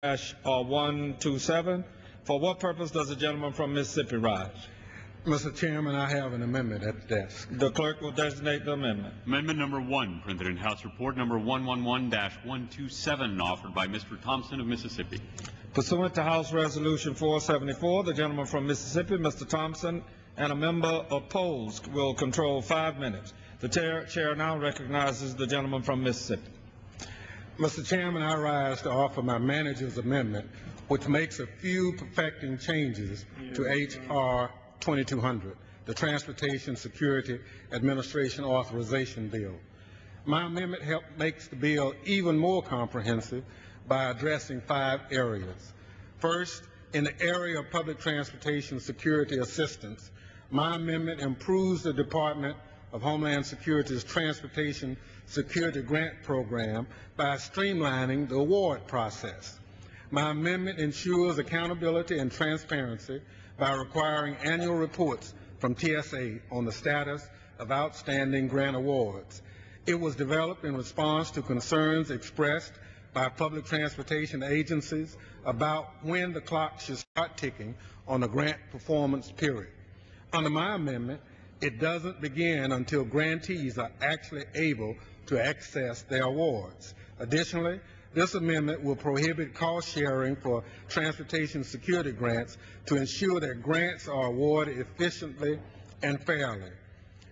127. For what purpose does the gentleman from Mississippi rise? Mr. Chairman, I have an amendment at the desk. The clerk will designate the amendment. Amendment number 1, printed in House Report number 111-127, offered by Mr. Thompson of Mississippi. Pursuant to House Resolution 474, the gentleman from Mississippi, Mr. Thompson, and a member opposed will control 5 minutes. The chair now recognizes the gentleman from Mississippi. Mr. Chairman, I rise to offer my manager's amendment, which makes a few perfecting changes to H.R. 2200, the Transportation Security Administration Authorization Bill. My amendment makes the bill even more comprehensive by addressing 5 areas. First, in the area of public transportation security assistance, my amendment improves the Department of Homeland Security's Transportation Security Grant Program by streamlining the award process. My amendment ensures accountability and transparency by requiring annual reports from TSA on the status of outstanding grant awards. It was developed in response to concerns expressed by public transportation agencies about when the clock should start ticking on the grant performance period. Under my amendment, it doesn't begin until grantees are actually able to access their awards. Additionally, this amendment will prohibit cost sharing for transportation security grants to ensure that grants are awarded efficiently and fairly.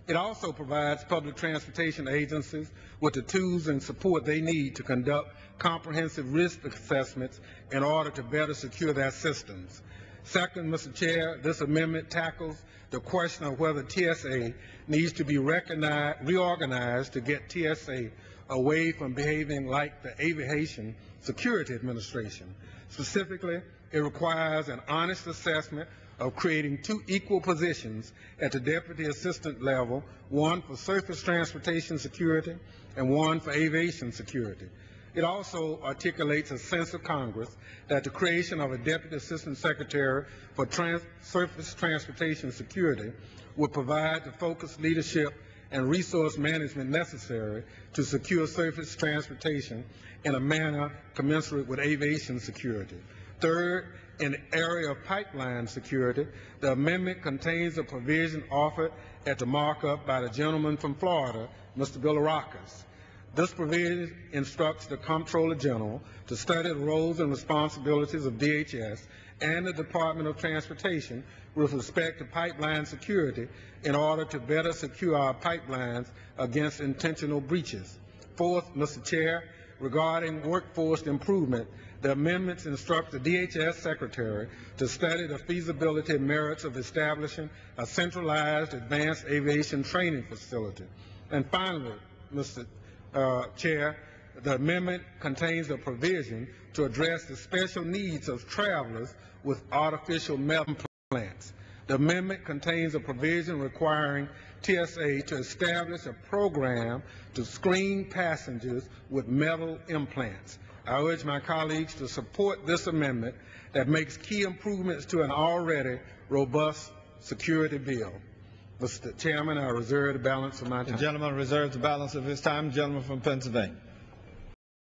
It also provides public transportation agencies with the tools and support they need to conduct comprehensive risk assessments in order to better secure their systems. Second, Mr. Chair, this amendment tackles the question of whether TSA needs to be reorganized to get TSA away from behaving like the Aviation Security Administration. Specifically, it requires an honest assessment of creating 2 equal positions at the Deputy Assistant level, one for surface transportation security and one for aviation security. It also articulates a sense of Congress that the creation of a Deputy Assistant Secretary for Surface Transportation Security would provide the focused leadership and resource management necessary to secure surface transportation in a manner commensurate with aviation security. Third, in the area of pipeline security, the amendment contains a provision offered at the markup by the gentleman from Florida, Mr. Bilirakis. This provision instructs the Comptroller General to study the roles and responsibilities of DHS and the Department of Transportation with respect to pipeline security in order to better secure our pipelines against intentional breaches. Fourth, Mr. Chair, regarding workforce improvement, the amendments instruct the DHS Secretary to study the feasibility and merits of establishing a centralized advanced aviation training facility. And finally, Mr. Chair, the amendment contains a provision to address the special needs of travelers with artificial metal implants. The amendment contains a provision requiring TSA to establish a program to screen passengers with metal implants. I urge my colleagues to support this amendment that makes key improvements to an already robust security bill. Mr. Chairman, I reserve the balance of my time. The gentleman reserves the balance of his time. The gentleman from Pennsylvania.